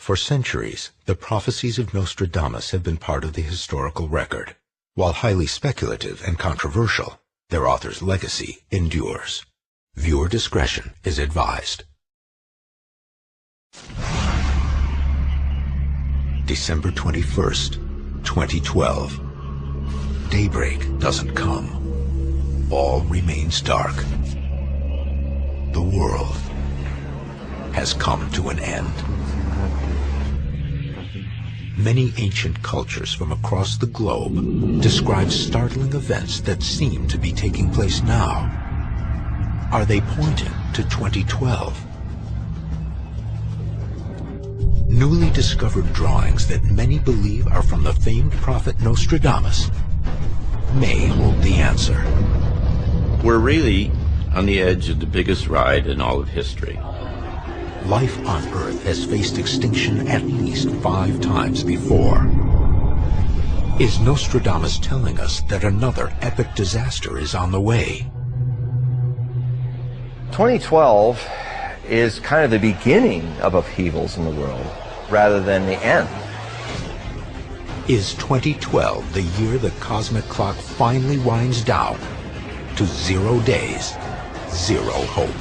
For centuries, the prophecies of Nostradamus have been part of the historical record. While highly speculative and controversial, their author's legacy endures. Viewer discretion is advised. December 21st, 2012. Daybreak doesn't come. All remains dark. The world has come to an end. Many ancient cultures from across the globe describe startling events that seem to be taking place now. Are they pointing to 2012? Newly discovered drawings that many believe are from the famed prophet Nostradamus may hold the answer. We're really on the edge of the biggest ride in all of history. Life on Earth has faced extinction at least 5 times before. Is Nostradamus telling us that another epic disaster is on the way? 2012 is kind of the beginning of upheavals in the world, rather than the end. Is 2012 the year the cosmic clock finally winds down to 0 days, 0 hope?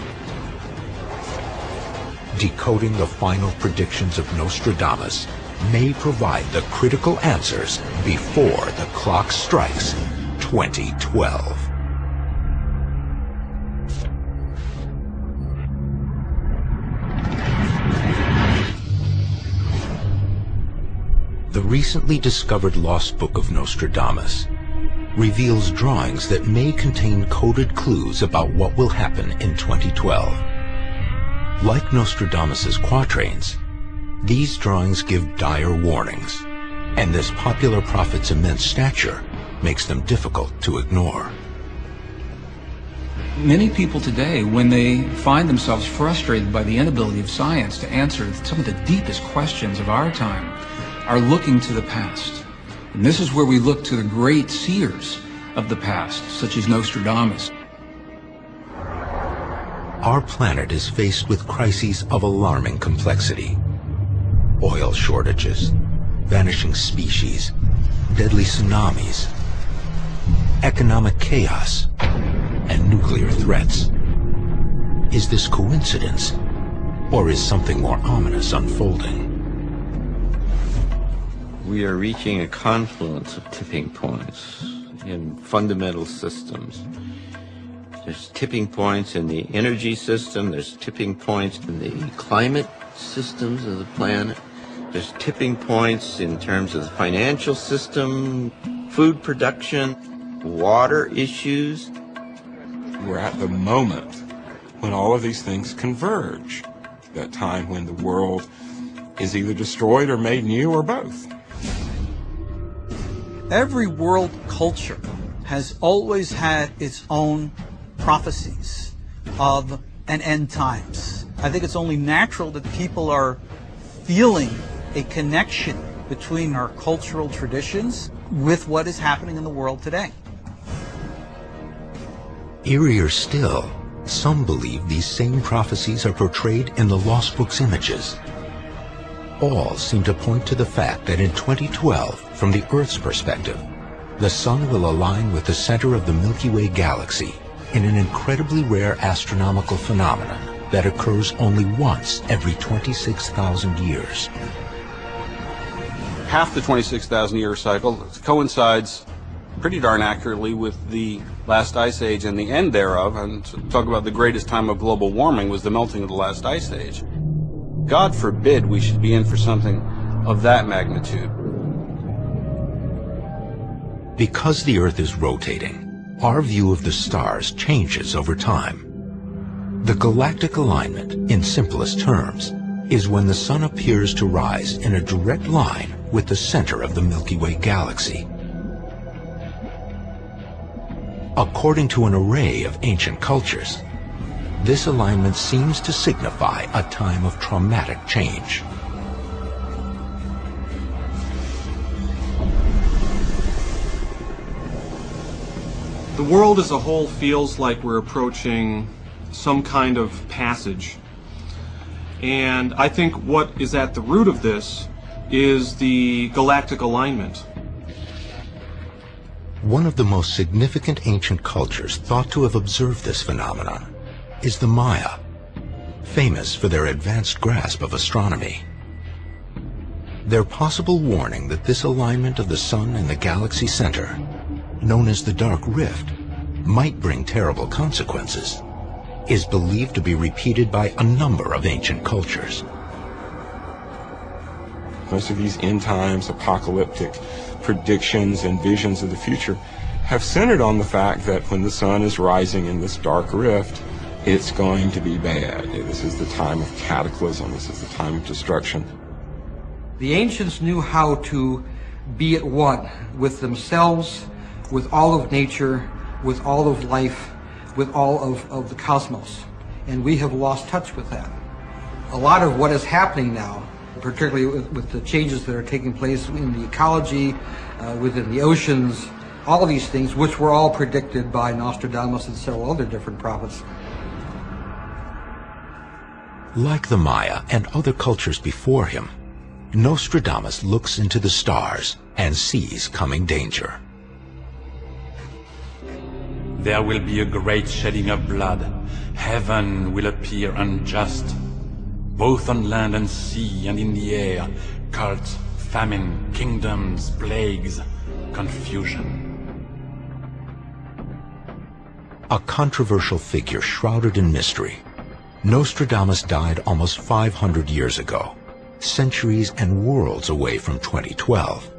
Decoding the final predictions of Nostradamus may provide the critical answers before the clock strikes 2012. The recently discovered lost book of Nostradamus reveals drawings that may contain coded clues about what will happen in 2012. Like Nostradamus's quatrains, these drawings give dire warnings, and this popular prophet's immense stature makes them difficult to ignore. Many people today, when they find themselves frustrated by the inability of science to answer some of the deepest questions of our time, are looking to the past. And this is where we look to the great seers of the past, such as Nostradamus. Our planet is faced with crises of alarming complexity. Oil shortages, vanishing species, deadly tsunamis, economic chaos, and nuclear threats. Is this coincidence, or is something more ominous unfolding? We are reaching a confluence of tipping points in fundamental systems. There's tipping points in the energy system, there's tipping points in the climate systems of the planet, there's tipping points in terms of the financial system, food production, water issues. We're at the moment when all of these things converge, that time when the world is either destroyed or made new or both. Every world culture has always had its own prophecies of an end times. I think it's only natural that people are feeling a connection between our cultural traditions with what is happening in the world today. Eerier still, some believe these same prophecies are portrayed in the Lost Book's images. All seem to point to the fact that in 2012, from the Earth's perspective, the Sun will align with the center of the Milky Way galaxy in an incredibly rare astronomical phenomenon that occurs only once every 26,000 years. Half the 26,000-year cycle coincides pretty darn accurately with the last ice age and the end thereof, and to talk about the greatest time of global warming was the melting of the last ice age. God forbid we should be in for something of that magnitude. Because the Earth is rotating, our view of the stars changes over time. The galactic alignment, in simplest terms, is when the Sun appears to rise in a direct line with the center of the Milky Way galaxy. According to an array of ancient cultures, this alignment seems to signify a time of traumatic change. The world as a whole feels like we're approaching some kind of passage. And I think what is at the root of this is the galactic alignment. One of the most significant ancient cultures thought to have observed this phenomenon is the Maya, famous for their advanced grasp of astronomy. Their possible warning that this alignment of the sun and the galaxy center, known as the Dark Rift, might bring terrible consequences, is believed to be repeated by a number of ancient cultures. Most of these end times apocalyptic predictions and visions of the future have centered on the fact that when the sun is rising in this dark rift, it's going to be bad. This is the time of cataclysm. This is the time of destruction. The ancients knew how to be at one with themselves, with all of nature, with all of life, with all of the cosmos. And we have lost touch with that. A lot of what is happening now, particularly with the changes that are taking place in the ecology, within the oceans, all of these things, which were all predicted by Nostradamus and several other different prophets. Like the Maya and other cultures before him, Nostradamus looks into the stars and sees coming danger. There will be a great shedding of blood. Heaven will appear unjust. Both on land and sea and in the air, cults, famine, kingdoms, plagues, confusion. A controversial figure shrouded in mystery, Nostradamus died almost 500 years ago, centuries and worlds away from 2012.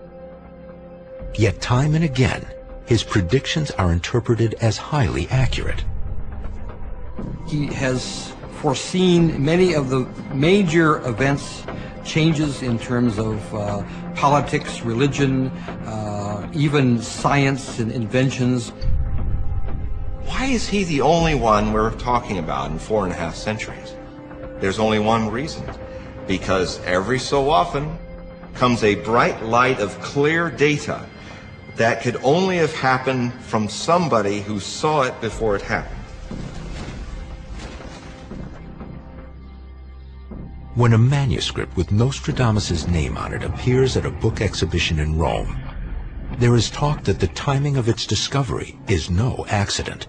Yet time and again, his predictions are interpreted as highly accurate. He has foreseen many of the major events, changes in terms of politics, religion, even science and inventions. Why is he the only one we're talking about in 4.5 centuries? There's only one reason. Because every so often comes a bright light of clear data that could only have happened from somebody who saw it before it happened. When a manuscript with Nostradamus' name on it appears at a book exhibition in Rome, there is talk that the timing of its discovery is no accident.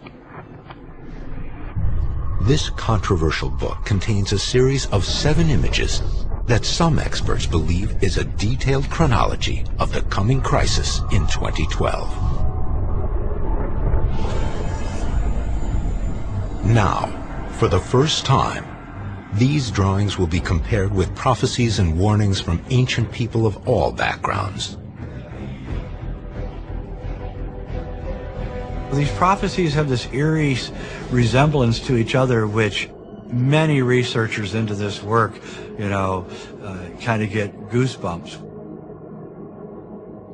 This controversial book contains a series of 7 images that some experts believe is a detailed chronology of the coming crisis in 2012. Now, for the first time, these drawings will be compared with prophecies and warnings from ancient people of all backgrounds. These prophecies have this eerie resemblance to each other, which many researchers into this work, kind of get goosebumps.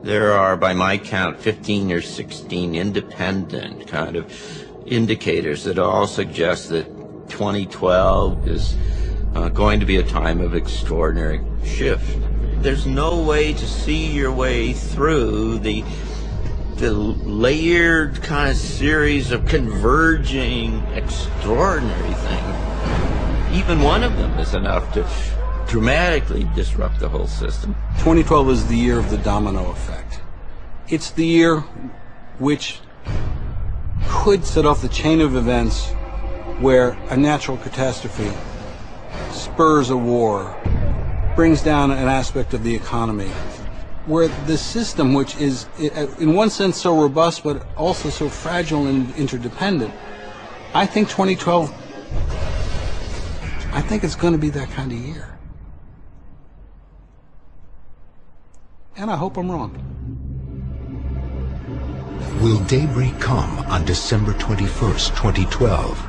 There are, by my count, 15 or 16 independent kind of indicators that all suggest that 2012 is going to be a time of extraordinary shift. There's no way to see your way through the layered kind of series of converging extraordinary things. Even one of them is enough to dramatically disrupt the whole system. 2012 is the year of the domino effect. It's the year which could set off the chain of events where a natural catastrophe spurs a war, brings down an aspect of the economy, where the system, which is in one sense so robust but also so fragile and interdependent, I think 2012, I think it's going to be that kind of year. And I hope I'm wrong. Will daybreak come on December 21st, 2012?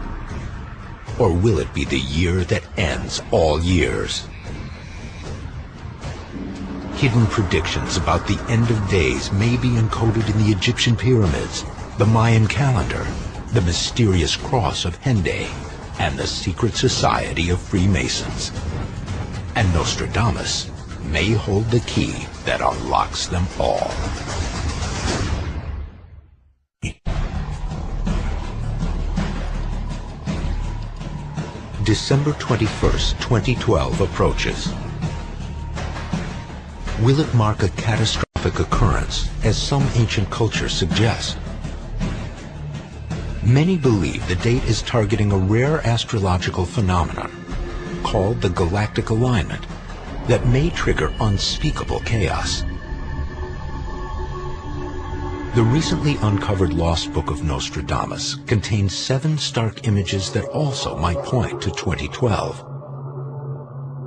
Or will it be the year that ends all years? Hidden predictions about the end of days may be encoded in the Egyptian pyramids, the Mayan calendar, the mysterious cross of Henday, and the secret society of Freemasons. And Nostradamus may hold the key that unlocks them all. December 21st, 2012 approaches. Will it mark a catastrophic occurrence, as some ancient cultures suggest? Many believe the date is targeting a rare astrological phenomenon called the galactic alignment that may trigger unspeakable chaos. The recently uncovered Lost Book of Nostradamus contains 7 stark images that also might point to 2012.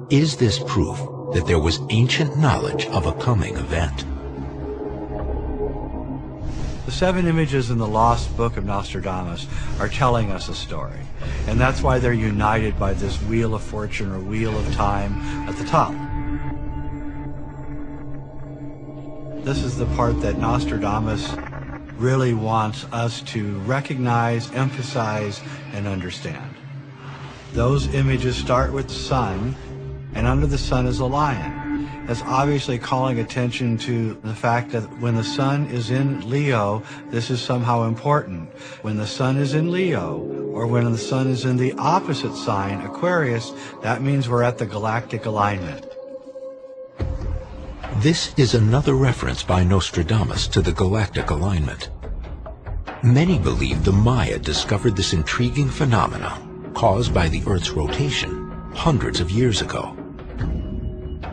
Is this proof that there was ancient knowledge of a coming event? The 7 images in the Lost Book of Nostradamus are telling us a story, and that's why they're united by this Wheel of Fortune or Wheel of Time at the top. This is the part that Nostradamus really wants us to recognize, emphasize, and understand. Those images start with the sun, and under the sun is a lion. That's obviously calling attention to the fact that when the sun is in Leo, this is somehow important. When the sun is in Leo, or when the sun is in the opposite sign, Aquarius, that means we're at the galactic alignment. This is another reference by Nostradamus to the galactic alignment. Many believe the Maya discovered this intriguing phenomenon caused by the Earth's rotation hundreds of years ago.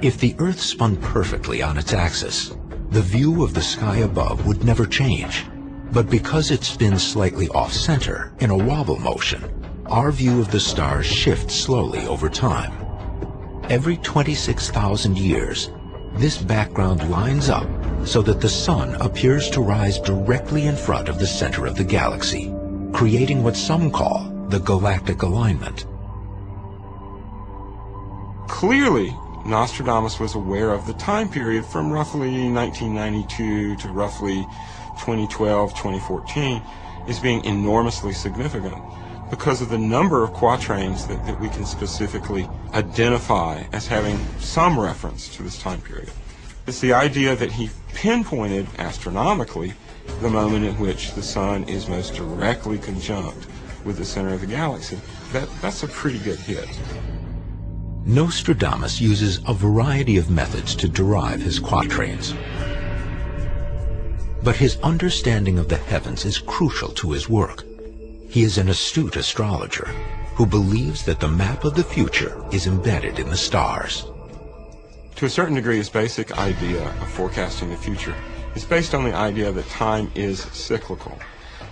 If the Earth spun perfectly on its axis, the view of the sky above would never change. But because it spins slightly off-center in a wobble motion, our view of the stars shifts slowly over time. Every 26,000 years, this background lines up so that the sun appears to rise directly in front of the center of the galaxy, creating what some call the galactic alignment. Clearly, Nostradamus was aware of the time period from roughly 1992 to roughly 2012, 2014 as being enormously significant because of the number of quatrains that we can specifically identify as having some reference to this time period. It's the idea that he pinpointed astronomically the moment in which the sun is most directly conjunct with the center of the galaxy. That's a pretty good hit. Nostradamus uses a variety of methods to derive his quatrains. But his understanding of the heavens is crucial to his work. He is an astute astrologer who believes that the map of the future is embedded in the stars. To a certain degree, his basic idea of forecasting the future is based on the idea that time is cyclical,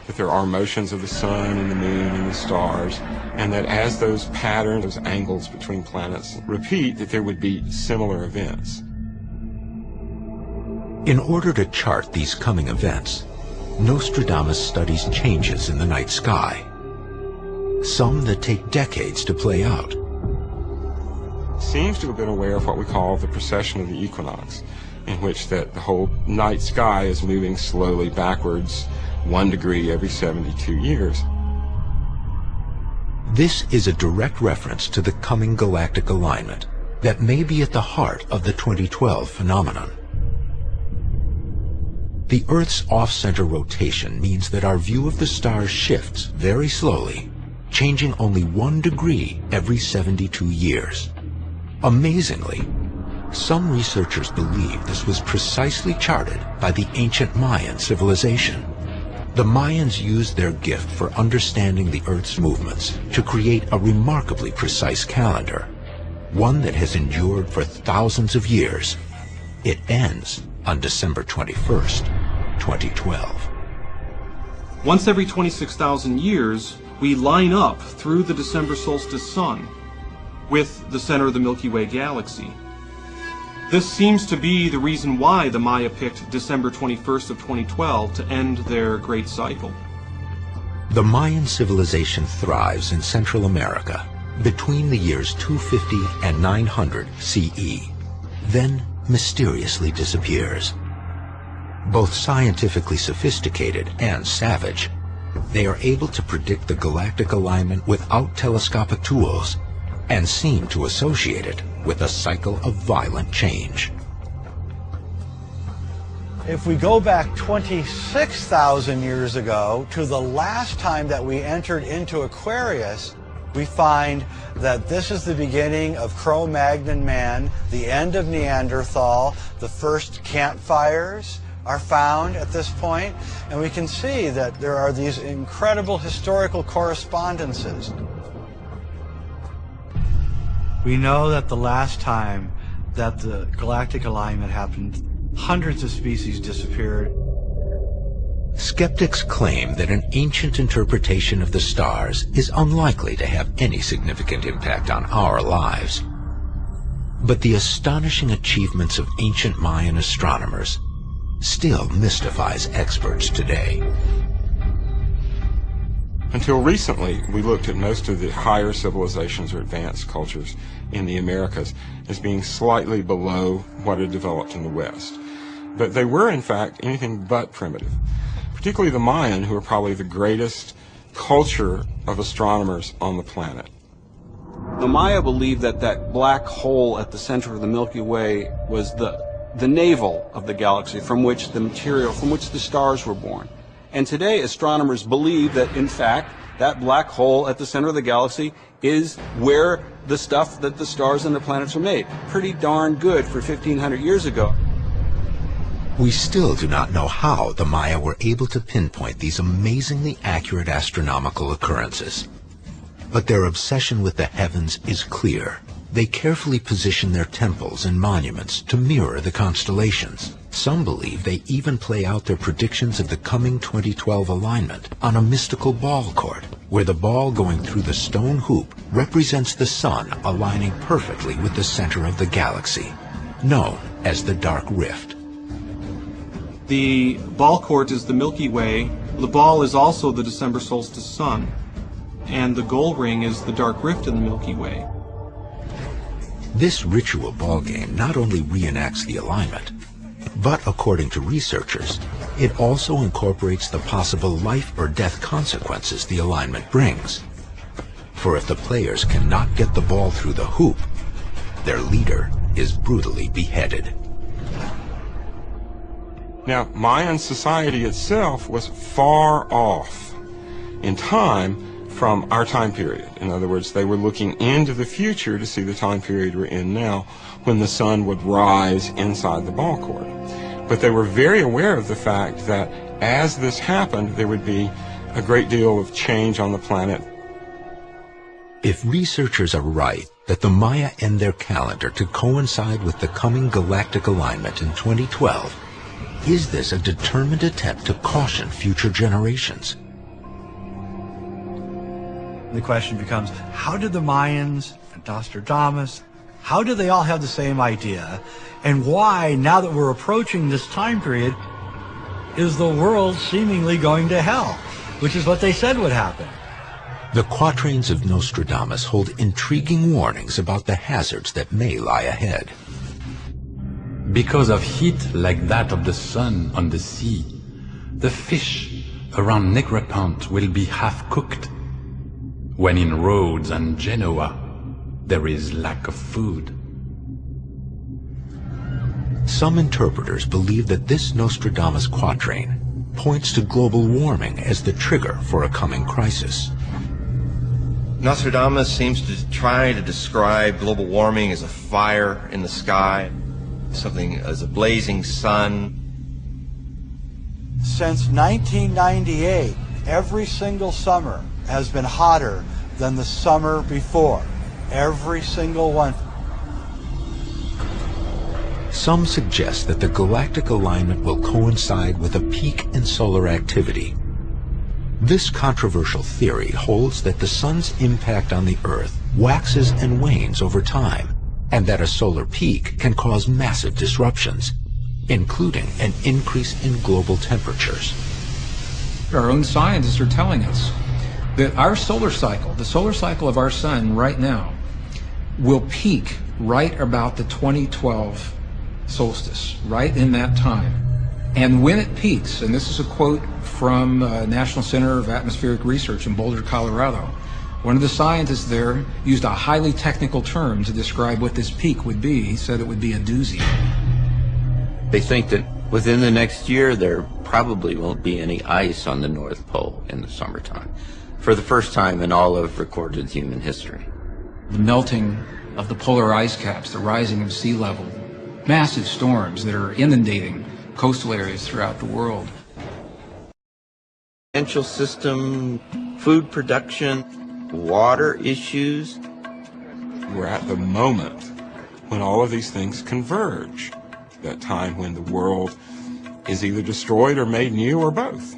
that there are motions of the sun and the moon and the stars, and that as those patterns, those angles between planets repeat, that there would be similar events. In order to chart these coming events, Nostradamus studies changes in the night sky, some that take decades to play out. Seems to have been aware of what we call the precession of the equinox, in which that the whole night sky is moving slowly backwards 1 degree every 72 years. This is a direct reference to the coming galactic alignment that may be at the heart of the 2012 phenomenon. The Earth's off-center rotation means that our view of the stars shifts very slowly, changing only 1 degree every 72 years. Amazingly, some researchers believe this was precisely charted by the ancient Mayan civilization. The Mayans used their gift for understanding the Earth's movements to create a remarkably precise calendar, one that has endured for thousands of years. It ends on December 21st, 2012. Once every 26,000 years, we line up through the December solstice sun with the center of the Milky Way galaxy. This seems to be the reason why the Maya picked December 21st of 2012 to end their great cycle. The Mayan civilization thrives in Central America between the years 250 and 900 CE, then mysteriously disappears. Both scientifically sophisticated and savage, they are able to predict the galactic alignment without telescopic tools and seem to associate it with a cycle of violent change. If we go back 26,000 years ago to the last time that we entered into Aquarius, we find that this is the beginning of Cro-Magnon man, the end of Neanderthal. The first campfires are found at this point, and we can see that there are these incredible historical correspondences. We know that the last time that the galactic alignment happened, hundreds of species disappeared. Skeptics claim that an ancient interpretation of the stars is unlikely to have any significant impact on our lives. But the astonishing achievements of ancient Mayan astronomers still mystifies experts today. Until recently, we looked at most of the higher civilizations or advanced cultures in the Americas as being slightly below what had developed in the West. But they were, in fact, anything but primitive. Particularly the Mayan, who are probably the greatest culture of astronomers on the planet. The Maya believed that that black hole at the center of the Milky Way was the navel of the galaxy from which the stars were born. And today, astronomers believe that, in fact, that black hole at the center of the galaxy is where the stuff that the stars and the planets are made. Pretty darn good for 1,500 years ago. We still do not know how the Maya were able to pinpoint these amazingly accurate astronomical occurrences. But their obsession with the heavens is clear. They carefully position their temples and monuments to mirror the constellations. Some believe they even play out their predictions of the coming 2012 alignment on a mystical ball court, where the ball going through the stone hoop represents the sun aligning perfectly with the center of the galaxy, known as the Dark Rift. The ball court is the Milky Way. The ball is also the December solstice sun. And the gold ring is the Dark Rift in the Milky Way. This ritual ball game not only reenacts the alignment, but according to researchers, it also incorporates the possible life or death consequences the alignment brings. For if the players cannot get the ball through the hoop, their leader is brutally beheaded. Now, Mayan society itself was far off in time from our time period. In other words, they were looking into the future to see the time period we're in now, when the sun would rise inside the ball court. But they were very aware of the fact that as this happened, there would be a great deal of change on the planet. If researchers are right that the Maya end their calendar to coincide with the coming galactic alignment in 2012, is this a determined attempt to caution future generations? The question becomes, how did the Mayans and Nostradamus, how do they all have the same idea? And why, now that we're approaching this time period, is the world seemingly going to hell? Which is what they said would happen. The quatrains of Nostradamus hold intriguing warnings about the hazards that may lie ahead. Because of heat like that of the sun on the sea, the fish around Negrepont will be half-cooked, when in Rhodes and Genoa there is lack of food. Some interpreters believe that this Nostradamus quatrain points to global warming as the trigger for a coming crisis. Nostradamus seems to try to describe global warming as a fire in the sky, something as a blazing sun. Since 1998, every single summer has been hotter than the summer before. Every single one. Some suggest that the galactic alignment will coincide with a peak in solar activity. This controversial theory holds that the sun's impact on the Earth waxes and wanes over time, and that a solar peak can cause massive disruptions, including an increase in global temperatures. Our own scientists are telling us that our solar cycle, the solar cycle of our sun right now, will peak right about the 2012 solstice, right in that time. And when it peaks, and this is a quote from National Center of Atmospheric Research in Boulder, Colorado, one of the scientists there used a highly technical term to describe what this peak would be. He said it would be a doozy. They think that within the next year there probably won't be any ice on the North Pole in the summertime. for the first time in all of recorded human history. The melting of the polar ice caps, the rising of sea level, massive storms that are inundating coastal areas throughout the world. Financial system, food production, water issues. We're at the moment when all of these things converge. That time when the world is either destroyed or made new or both.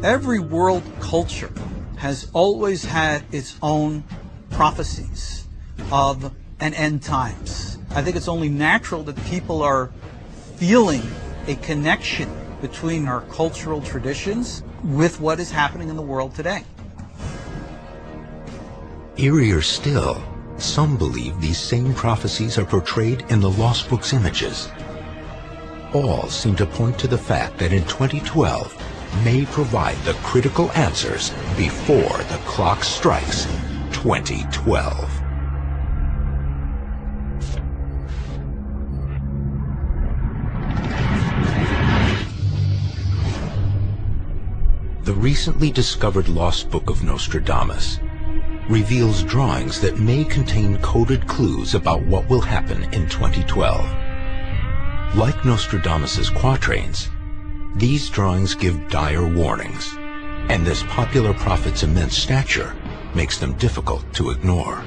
Every world culture has always had its own prophecies of an end times. I think it's only natural that people are feeling a connection between our cultural traditions with what is happening in the world today. Eerier still, some believe these same prophecies are portrayed in the Lost Books images. All seem to point to the fact that in 2012 may provide the critical answers before the clock strikes 2012. The recently discovered Lost Book of Nostradamus reveals drawings that may contain coded clues about what will happen in 2012. Like Nostradamus's quatrains, these drawings give dire warnings, and this popular prophet's immense stature makes them difficult to ignore.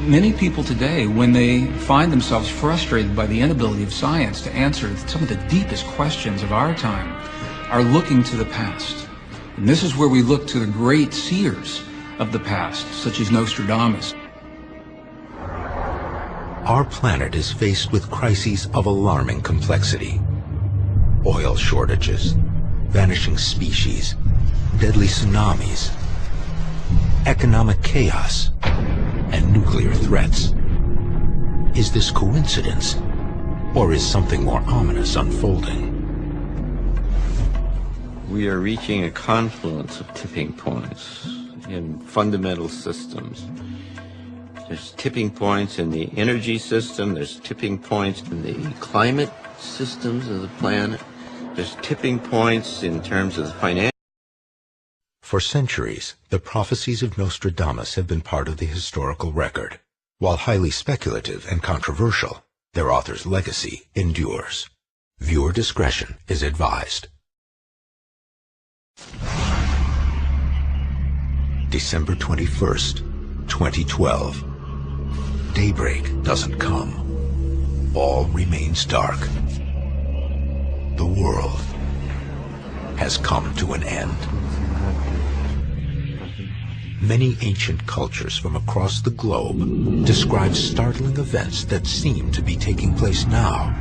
Many people today, when they find themselves frustrated by the inability of science to answer some of the deepest questions of our time, are looking to the past. And this is where we look to the great seers of the past, such as Nostradamus. Our planet is faced with crises of alarming complexity. Oil shortages, vanishing species, deadly tsunamis, economic chaos, and nuclear threats. Is this coincidence, or is something more ominous unfolding? We are reaching a confluence of tipping points in fundamental systems. There's tipping points in the energy system, there's tipping points in the climate systems of the planet, there's tipping points in terms of the financial. For centuries, the prophecies of Nostradamus have been part of the historical record. While highly speculative and controversial, their author's legacy endures. Viewer discretion is advised. December 21st, 2012. Daybreak doesn't come. All remains dark. The world has come to an end. Many ancient cultures from across the globe describe startling events that seem to be taking place now.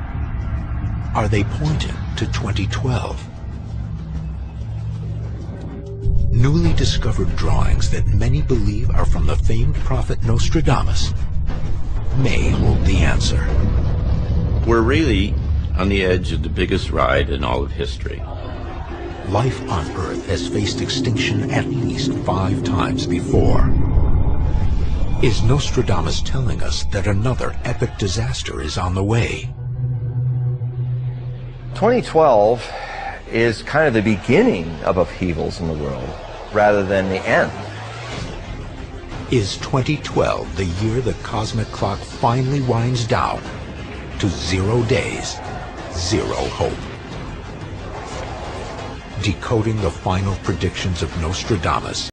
Are they pointing to 2012? Newly discovered drawings that many believe are from the famed prophet Nostradamus may hold the answer. We're really on the edge of the biggest ride in all of history. Life on Earth has faced extinction at least 5 times before. Is Nostradamus telling us that another epic disaster is on the way? 2012 is kind of the beginning of upheavals in the world, rather than the end. Is 2012 the year the cosmic clock finally winds down to 0 days, 0 hope? Decoding the final predictions of Nostradamus